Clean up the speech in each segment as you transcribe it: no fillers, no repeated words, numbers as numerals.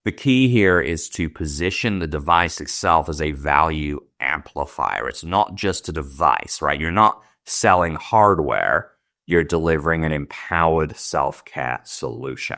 The key here is to position the device itself as a value amplifier. It's not just a device, right? You're not selling hardware. You're delivering an empowered self-care solution.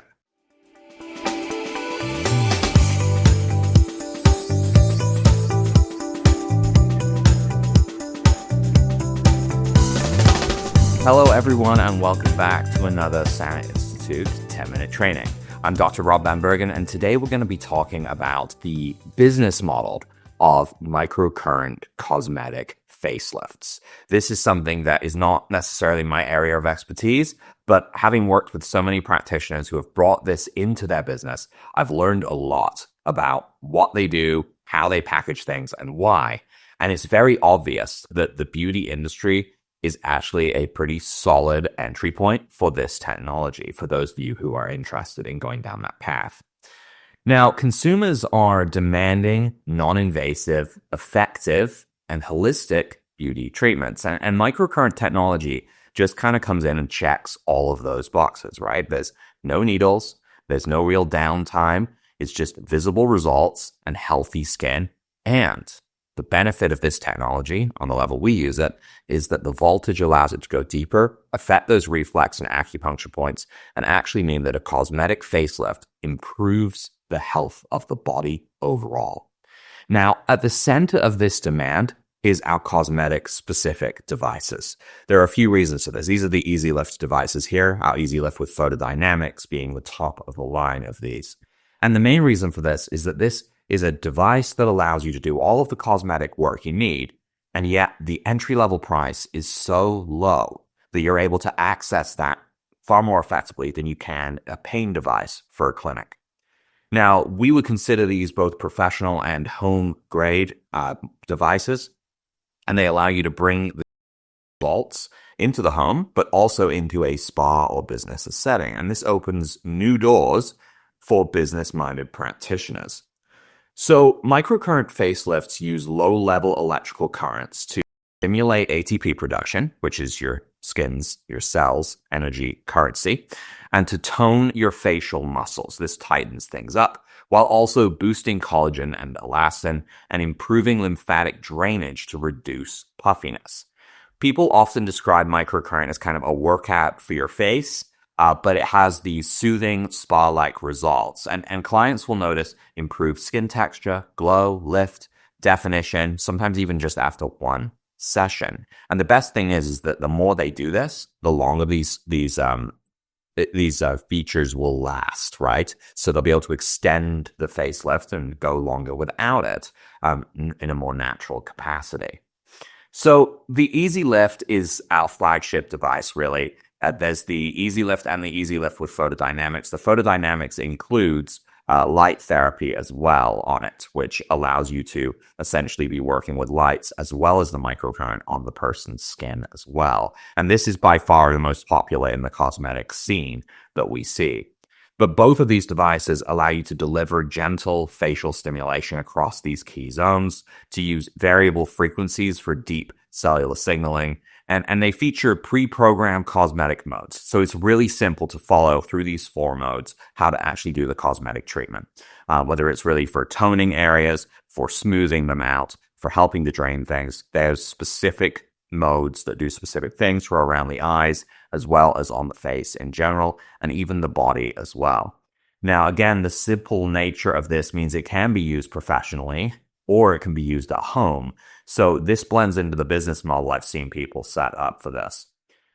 Hello, everyone, and welcome back to another Sana Institute 10-Minute Training. I'm Dr. Rob Van Bergen, and today we're going to be talking about the business model of microcurrent cosmetic facelifts. This is something that is not necessarily my area of expertise, but having worked with so many practitioners who have brought this into their business, I've learned a lot about what they do, how they package things, and why. And it's very obvious that the beauty industry is actually a pretty solid entry point for this technology, for those of you who are interested in going down that path. Now, consumers are demanding non-invasive, effective, and holistic beauty treatments. And microcurrent technology just kind of comes in and checks all of those boxes, right? There's no needles, there's no real downtime, it's just visible results and healthy skin. And the benefit of this technology, on the level we use it, is that the voltage allows it to go deeper, affect those reflex and acupuncture points, and actually mean that a cosmetic facelift improves the health of the body overall. Now, at the center of this demand is our cosmetic-specific devices. There are a few reasons for this. These are the EasyLift devices here, our EasyLift with photodynamics being the top of the line of these. And the main reason for this is that this is a device that allows you to do all of the cosmetic work you need, and yet the entry-level price is so low that you're able to access that far more effectively than you can a pain device for a clinic. Now, we would consider these both professional and home-grade devices, and they allow you to bring the results into the home, but also into a spa or business setting. And this opens new doors for business-minded practitioners. So microcurrent facelifts use low-level electrical currents to stimulate ATP production, which is your skin's, your cells' energy currency, and to tone your facial muscles. This tightens things up, while also boosting collagen and elastin and improving lymphatic drainage to reduce puffiness. People often describe microcurrent as kind of a workout for your face, but it has these soothing spa-like results. And clients will notice improved skin texture, glow, lift, definition, sometimes even just after one session. And the best thing is that the more they do this, the longer these features will last, right? So they'll be able to extend the facelift and go longer without it in a more natural capacity. So the EasyLift is our flagship device, really. There's the EasyLift and the EasyLift with photodynamics. The photodynamics includes light therapy as well on it, which allows you to essentially be working with lights as well as the microcurrent on the person's skin as well. And this is by far the most popular in the cosmetic scene that we see. But both of these devices allow you to deliver gentle facial stimulation across these key zones, to use variable frequencies for deep cellular signaling, and they feature pre-programmed cosmetic modes. So it's really simple to follow through these 4 modes how to actually do the cosmetic treatment, whether it's really for toning areas, for smoothing them out, for helping to drain things. There's specific modes that do specific things for around the eyes, as well as on the face in general, and even the body as well. Now, again, the simple nature of this means it can be used professionally, or it can be used at home. So this blends into the business model I've seen people set up for this.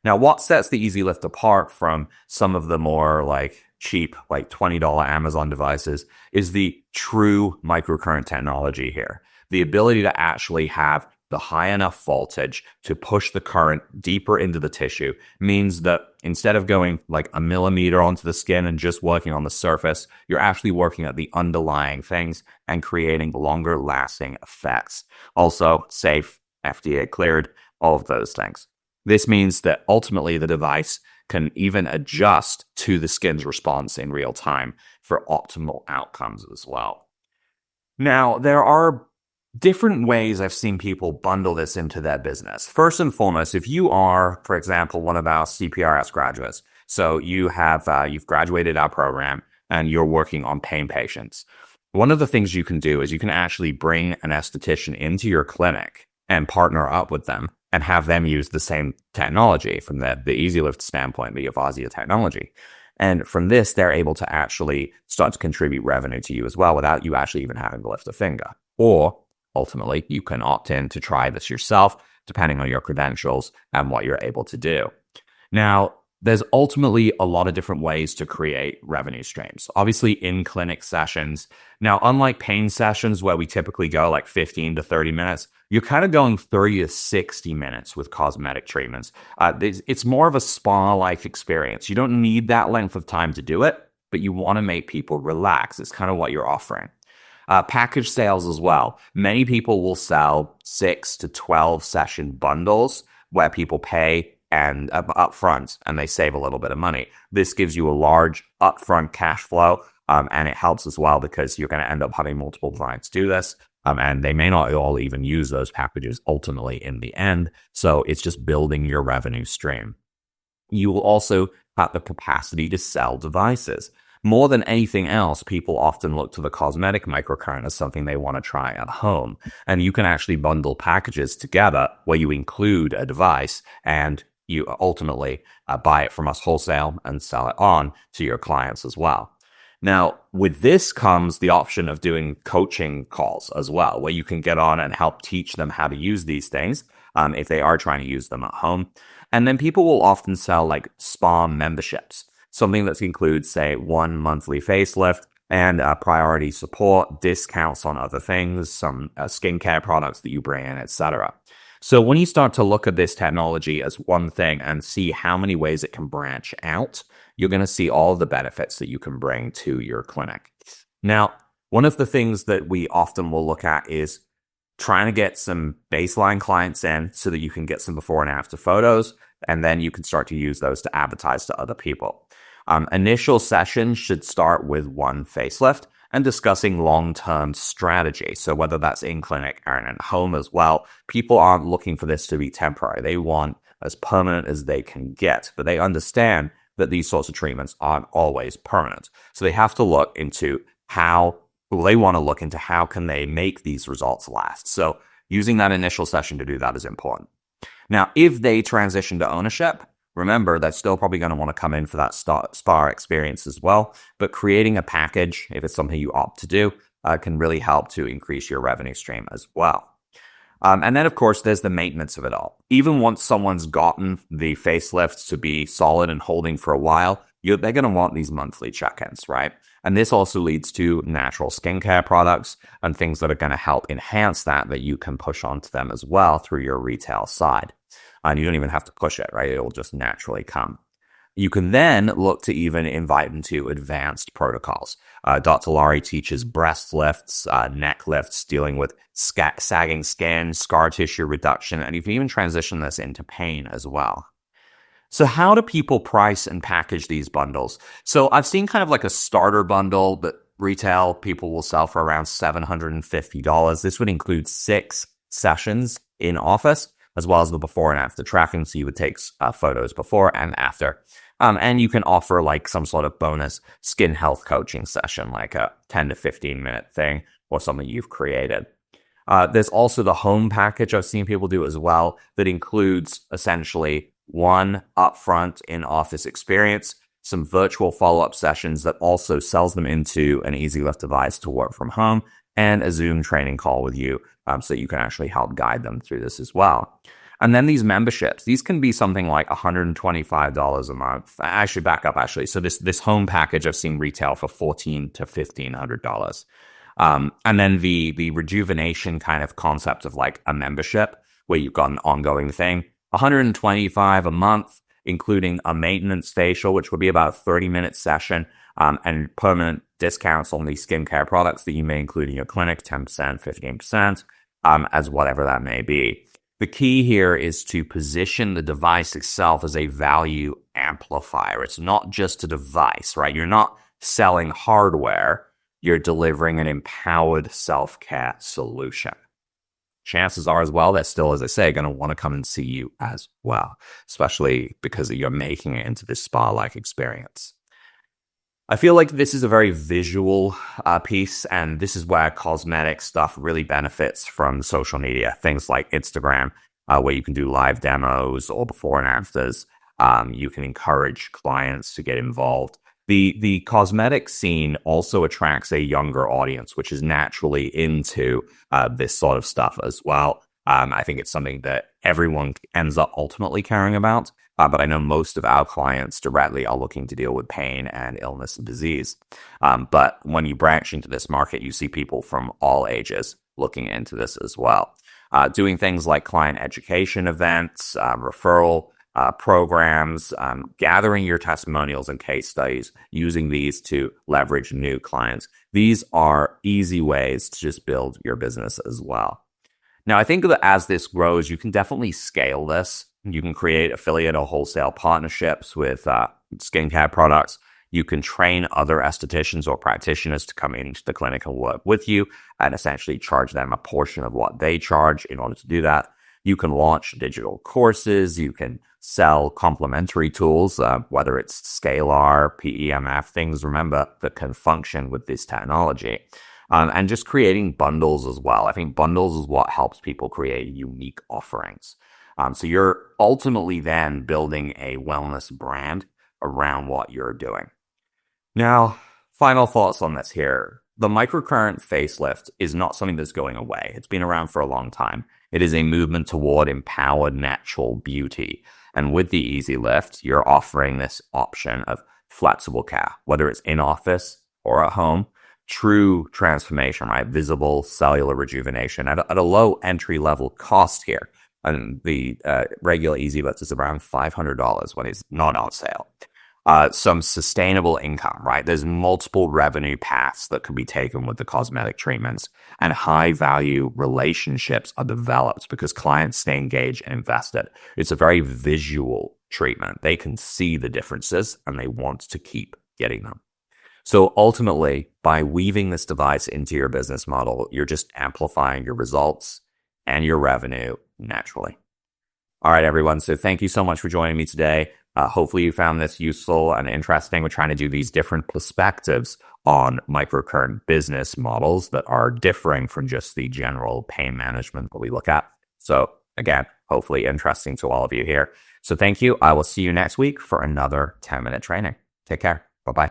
Now, what sets the EasyLift apart from some of the more cheap, $20 Amazon devices is the true microcurrent technology here. The ability to actually have the high enough voltage to push the current deeper into the tissue means that instead of going a millimeter onto the skin and just working on the surface, you're actually working at the underlying things and creating longer lasting effects. Also safe, FDA cleared, all of those things. This means that ultimately the device can even adjust to the skin's response in real time for optimal outcomes as well. Now, there are different ways I've seen people bundle this into their business. First and foremost, if you are, for example, one of our CPRS graduates, so you've graduated our program, and you're working on pain patients, one of the things you can do is you can actually bring an esthetician into your clinic and partner up with them and have them use the same technology from the EasyLift standpoint, the Avasia technology. And from this, they're able to actually start to contribute revenue to you as well without you actually even having to lift a finger. Or ultimately, you can opt in to try this yourself, depending on your credentials and what you're able to do. Now, there's ultimately a lot of different ways to create revenue streams. Obviously, in-clinic sessions. Now, unlike pain sessions where we typically go like 15 to 30 minutes, you're kind of going 30 to 60 minutes with cosmetic treatments. It's more of a spa-like experience. You don't need that length of time to do it, but you want to make people relax. It's kind of what you're offering. Package sales as well. Many people will sell 6 to 12 session bundles where people pay and upfront, and they save a little bit of money. This gives you a large upfront cash flow, and it helps as well because you're going to end up having multiple clients do this, and they may not all even use those packages ultimately in the end. So it's just building your revenue stream. You will also have the capacity to sell devices. More than anything else, people often look to the cosmetic microcurrent as something they want to try at home. And you can actually bundle packages together where you include a device and you ultimately buy it from us wholesale and sell it on to your clients as well. Now, with this comes the option of doing coaching calls as well, where you can get on and help teach them how to use these things if they are trying to use them at home. And then people will often sell like spa memberships, something that includes, say, 1 monthly facelift and priority support, discounts on other things, some skincare products that you bring in, etc. So when you start to look at this technology as one thing and see how many ways it can branch out, you're going to see all the benefits that you can bring to your clinic. Now, one of the things that we often will look at is trying to get some baseline clients in so that you can get some before and after photos, and then you can start to use those to advertise to other people. Initial sessions should start with one facelift and discussing long-term strategy. So whether that's in clinic or at home as well, people aren't looking for this to be temporary. They want as permanent as they can get, but they understand that these sorts of treatments aren't always permanent. So they have to look into how can they make these results last. So using that initial session to do that is important. Now, if they transition to ownership, remember, they're still probably going to want to come in for that spa experience as well. But creating a package, if it's something you opt to do, can really help to increase your revenue stream as well. And then, of course, there's the maintenance of it all. Even once someone's gotten the facelifts to be solid and holding for a while, they're going to want these monthly check-ins, right? And this also leads to natural skincare products and things that are going to help enhance that you can push onto them as well through your retail side. And you don't even have to push it, right? It will just naturally come. You can then look to even invite them to advanced protocols. Dr. Laurie teaches breast lifts, neck lifts, dealing with sagging skin, scar tissue reduction, and you can even transition this into pain as well. So how do people price and package these bundles? So I've seen kind of like a starter bundle that retail people will sell for around $750. This would include 6 sessions in office, as well as the before and after tracking. So you would take photos before and after. And you can offer like some sort of bonus skin health coaching session, like a 10 to 15 minute thing or something you've created. There's also the home package I've seen people do as well that includes essentially one upfront in-office experience, some virtual follow-up sessions that also sells them into an EasyLift device to work from home, and a Zoom training call with you so you can actually help guide them through this as well. And then these memberships, these can be something like $125 a month. I should back up actually. So this home package I've seen retail for $1,400 to $1,500. And then the rejuvenation kind of concept of like a membership where you've got an ongoing thing, $125 a month, including a maintenance facial, which would be about a 30-minute session, and permanent discounts on these skincare products that you may include in your clinic, 10%, 15%, as whatever that may be. The key here is to position the device itself as a value amplifier. It's not just a device, right? You're not selling hardware. You're delivering an empowered self-care solution. Chances are as well, they're still, as I say, going to want to come and see you as well, especially because you're making it into this spa-like experience. I feel like this is a very visual piece, and this is where cosmetic stuff really benefits from social media. Things like Instagram, where you can do live demos or before and afters. You can encourage clients to get involved. The cosmetic scene also attracts a younger audience, which is naturally into this sort of stuff as well. I think it's something that everyone ends up ultimately caring about. But I know most of our clients directly are looking to deal with pain and illness and disease. But when you branch into this market, you see people from all ages looking into this as well. Doing things like client education events, referral programs, gathering your testimonials and case studies, using these to leverage new clients. These are easy ways to just build your business as well. Now, I think that as this grows, you can definitely scale this. You can create affiliate or wholesale partnerships with skincare products. You can train other estheticians or practitioners to come into the clinic and work with you and essentially charge them a portion of what they charge in order to do that. You can launch digital courses. You can sell complementary tools, whether it's Scalar, PEMF, things, remember, that can function with this technology. And just creating bundles as well. I think bundles is what helps people create unique offerings. So you're ultimately then building a wellness brand around what you're doing. Now, final thoughts on this here. The microcurrent facelift is not something that's going away. It's been around for a long time. It is a movement toward empowered natural beauty. And with the EasyLift, you're offering this option of flexible care, whether it's in office or at home. True transformation, right? Visible cellular rejuvenation at a low entry level cost here. And the regular EasyLift is around $500 when it's not on sale. Some sustainable income, right? There's multiple revenue paths that can be taken with the cosmetic treatments, and high value relationships are developed because clients stay engaged and invested. It's a very visual treatment. They can see the differences and they want to keep getting them. So ultimately, by weaving this device into your business model, you're just amplifying your results and your revenue naturally. All right, everyone. So thank you so much for joining me today. Hopefully you found this useful and interesting. We're trying to do these different perspectives on microcurrent business models that are differing from just the general pain management that we look at. So again, hopefully interesting to all of you here. So thank you. I will see you next week for another 10-minute training. Take care. Bye-bye.